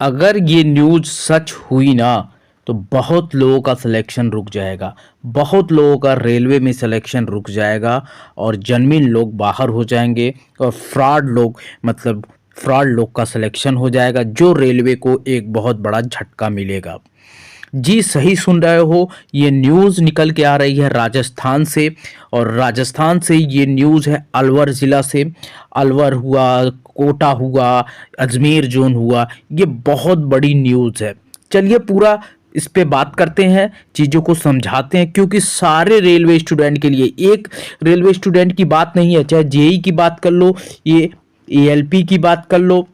अगर ये न्यूज़ सच हुई ना तो बहुत लोगों का सिलेक्शन रुक जाएगा, बहुत लोगों का रेलवे में सिलेक्शन रुक जाएगा और जेन्युइन लोग बाहर हो जाएंगे और फ्रॉड लोग मतलब फ्रॉड लोग का सिलेक्शन हो जाएगा, जो रेलवे को एक बहुत बड़ा झटका मिलेगा। जी सही सुन रहे हो, ये न्यूज़ निकल के आ रही है राजस्थान से और राजस्थान से ये न्यूज़ है अलवर ज़िला से। अलवर हुआ, कोटा हुआ, अजमेर जोन हुआ, ये बहुत बड़ी न्यूज़ है। चलिए पूरा इस पे बात करते हैं, चीज़ों को समझाते हैं, क्योंकि सारे रेलवे स्टूडेंट के लिए, एक रेलवे स्टूडेंट की बात नहीं है, चाहे जेई की बात कर लो, ये एएलपी की बात कर लो,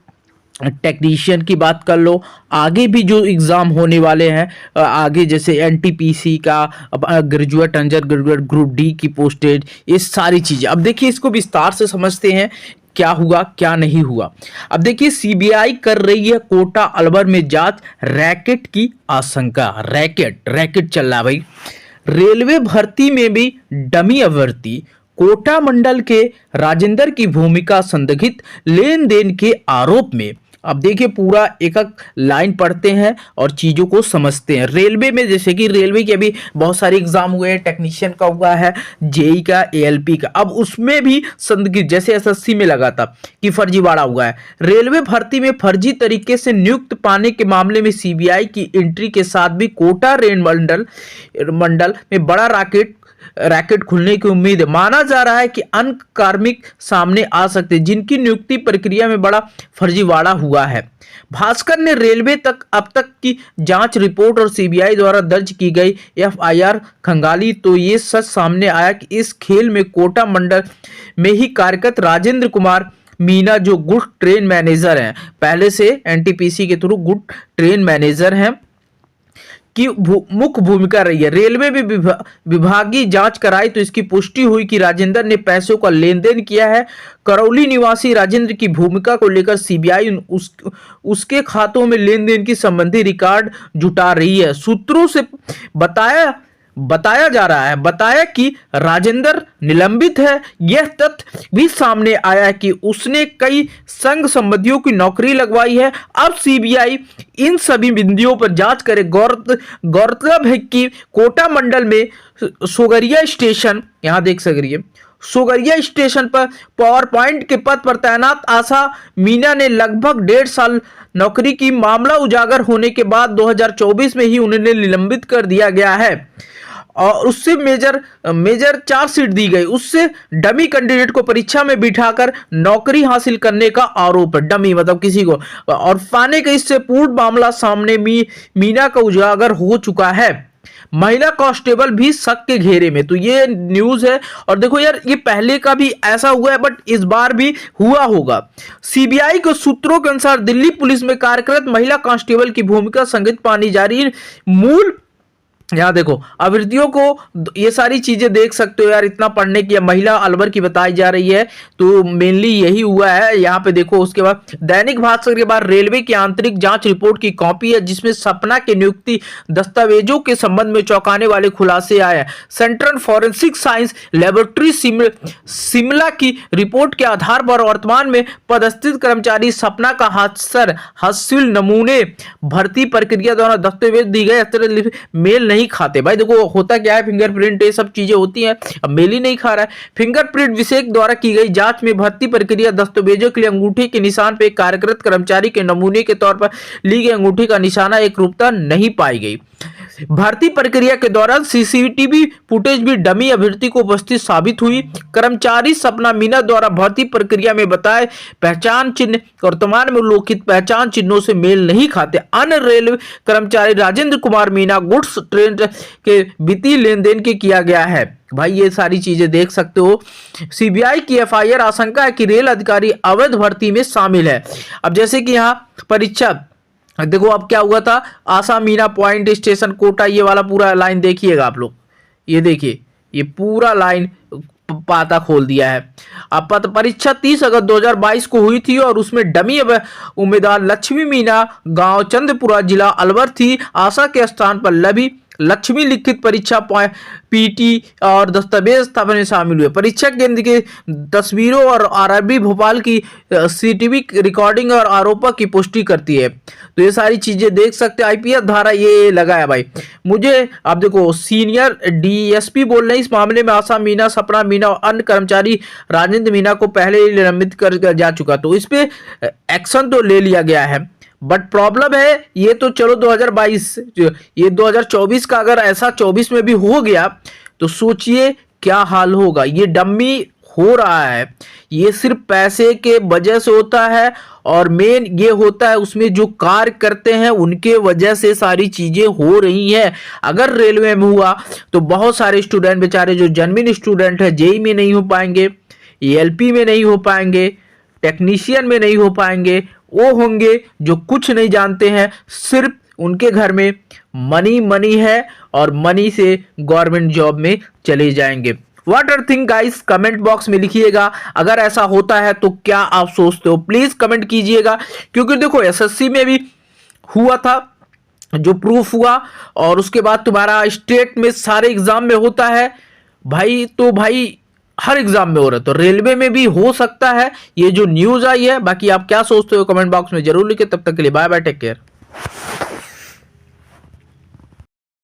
टेक्नीशियन की बात कर लो, आगे भी जो एग्ज़ाम होने वाले हैं, आगे जैसे एनटीपीसी का, graduate under graduate group D की पोस्टेज, ये सारी चीज़ें। अब देखिए इसको विस्तार से समझते हैं, क्या हुआ क्या नहीं हुआ। अब देखिए सीबीआई कर रही है कोटा अलवर में जांच, रैकेट की आशंका। रैकेट रैकेट चल रहा है भाई। रेलवे भर्ती में भी डमी अभ्यर्थी, कोटा मंडल के राजेंद्र की भूमिका संदिग्ध, लेन देन के आरोप में। अब देखिए पूरा एक एक लाइन पढ़ते हैं और चीज़ों को समझते हैं। रेलवे में जैसे कि रेलवे के अभी बहुत सारे एग्जाम हुए हैं, टेक्नीशियन का हुआ है, जेई का, एएलपी का, अब उसमें भी संदिग्ध जैसे एसएससी में लगा था कि फर्जीवाड़ा हुआ है। रेलवे भर्ती में फर्जी तरीके से नियुक्त पाने के मामले में सीबीआई की एंट्री के साथ भी कोटा रेल मंडल में बड़ा रैकेट खुलने की उम्मीद है। माना जा रहा है कि अन्य कार्मिक सामने आ सकते हैं जिनकी नियुक्ति प्रक्रिया में बड़ा फर्जीवाड़ा हुआ है। भास्कर ने रेलवे तक अब तक की जांच रिपोर्ट और सीबीआई द्वारा दर्ज की गई एफआईआर खंगाली तो ये सच सामने आया कि इस खेल में कोटा मंडल में ही कार्यरत राजेंद्र कुमार मीना, जो गुड ट्रेन मैनेजर हैं, पहले से एनटीपीसी के थ्रू गुड ट्रेन मैनेजर हैं, की मुख्य भूमिका रही है। रेलवे में विभागीय जांच कराई तो इसकी पुष्टि हुई कि राजेंद्र ने पैसों का लेन देन किया है। करौली निवासी राजेंद्र की भूमिका को लेकर सीबीआई उसके खातों में लेन देन की संबंधी रिकॉर्ड जुटा रही है। सूत्रों से बताया कि राजेंद्र निलंबित है। यह तथ्य भी सामने आया कि उसने कई संघ संबंधियों की नौकरी लगवाई है। अब सीबीआई इन सभी बिंदुओं पर जांच करे। गौरतलब है कि कोटा मंडल में सोगरिया स्टेशन, यहां देख सकते हैं, सोगरिया स्टेशन पर पावर पॉइंट के पद पर तैनात आशा मीना ने लगभग 1.5 साल नौकरी की। मामला उजागर होने के बाद 2024 में ही उन्हें निलंबित कर दिया गया है और उससे मेजर चार्जशीट दी गई। उससे डमी कैंडिडेट को परीक्षा में बिठाकर नौकरी हासिल करने का आरोप है। डमी मतलब किसी को, और पाने का इससे पूर्ण मामला सामने मीना का उजागर हो चुका है। महिला कांस्टेबल भी शक के घेरे में, तो ये न्यूज है। और देखो यार, ये पहले का भी ऐसा हुआ है, बट इस बार भी हुआ होगा। सीबीआई के सूत्रों के अनुसार दिल्ली पुलिस में कार्यरत महिला कांस्टेबल की भूमिका संदिग्ध पानी जा रही है। मूल यहाँ देखो अभ्यर्थियों को, ये सारी चीजें देख सकते हो यार, इतना पढ़ने की। महिला अलवर की बताई जा रही है, तो मेनली यही हुआ है यहाँ पे देखो। उसके बाद दैनिक भास्कर के बाद रेलवे की आंतरिक जांच रिपोर्ट की कॉपी है जिसमें सपना के नियुक्ति दस्तावेजों के संबंध में चौंकाने वाले खुलासे आए हैं। Central forensic science laboratory Shimla की रिपोर्ट के आधार पर वर्तमान में पदस्थित कर्मचारी सपना का हासिल नमूने भर्ती प्रक्रिया द्वारा दस्तावेज दी गए मेल नहीं खाते। भाई देखो होता क्या है, फिंगरप्रिंट ये सब चीजें होती हैं, अब मेल ही नहीं खा रहा है। फिंगरप्रिंट विशेषज्ञ द्वारा की गई जांच में भर्ती प्रक्रिया दस्तावेजों के लिए अंगूठे के निशान पर कार्यरत कर्मचारी के नमूने के तौर पर ली गई अंगूठे का निशाना एक रूपता नहीं पाई गई। भर्ती प्रक्रिया के दौरान सीसीटीवी फुटेज भी डमी अभ्यर्थी को उपस्थित साबित हुई। कर्मचारी सपना मीना द्वारा भर्ती प्रक्रिया में बताए पहचान चिन्ह वर्तमान में उल्लेखित पहचान चिन्हों से मेल नहीं खाते। अन्य रेलवे कर्मचारी राजेंद्र कुमार मीना गुड्स ट्रेन के वित्तीय लेन देन के किया गया है। भाई ये सारी चीजें देख सकते हो। सीबीआई की एफआईआर आशंका है कि रेल अधिकारी अवैध भर्ती में शामिल है। अब जैसे कि यहाँ परीक्षा देखो, अब क्या हुआ था, आशा मीना पॉइंट स्टेशन कोटा, ये वाला पूरा लाइन देखिएगा आप लोग, ये देखिए ये पूरा लाइन पाता खोल दिया है। अब परीक्षा 30 अगस्त 2022 को हुई थी और उसमें डमी उम्मीदवार लक्ष्मी मीना गांव चंद्रपुरा जिला अलवर थी। आशा के स्थान पर लक्ष्मी लिखित परीक्षा पीटी और दस्तावेज स्थापना में शामिल हुए। परीक्षा केंद्र की तस्वीरों और आरआरबी भोपाल की सीसीटीवी रिकॉर्डिंग और आरोपों की पुष्टि करती है। तो ये सारी चीजें देख सकते हैं। आईपीएस धारा ये लगा है भाई। मुझे आप देखो सीनियर डीएसपी बोल रहे हैं इस मामले में आशा मीणा, सपना मीणा और अन्य कर्मचारी राजेंद्र मीणा को पहले ही निलंबित कर जा चुका। तो इस पे एक्शन तो ले लिया गया है, बट प्रॉब्लम है ये तो चलो 2022, ये 2024 का अगर ऐसा 24 में भी हो गया तो सोचिए क्या हाल होगा। ये डम्मी हो रहा है, ये सिर्फ पैसे के वजह से होता है और मेन ये होता है उसमें जो कार्य करते हैं उनके वजह से सारी चीजें हो रही हैं। अगर रेलवे में हुआ तो बहुत सारे स्टूडेंट बेचारे जो जेन्युइन स्टूडेंट है जेई में नहीं हो पाएंगे, एलपी में नहीं हो पाएंगे, टेक्नीशियन में नहीं हो पाएंगे, वो होंगे जो कुछ नहीं जानते हैं, सिर्फ उनके घर में मनी मनी है और मनी से गवर्नमेंट जॉब में चले जाएंगे। What are think guys, comment box में लिखिएगा। अगर ऐसा होता है तो क्या आप सोचते हो, प्लीज कमेंट कीजिएगा। क्योंकि देखो एसएससी में भी हुआ था जो प्रूफ हुआ, और उसके बाद तुम्हारा स्टेट में सारे एग्जाम में होता है भाई। तो भाई हर एग्जाम में हो रहा है, तो रेलवे में भी हो सकता है, ये जो न्यूज आई है। बाकी आप क्या सोचते हो कमेंट बॉक्स में जरूर लिखिए। तब तक के लिए बाय बाय, टेक केयर।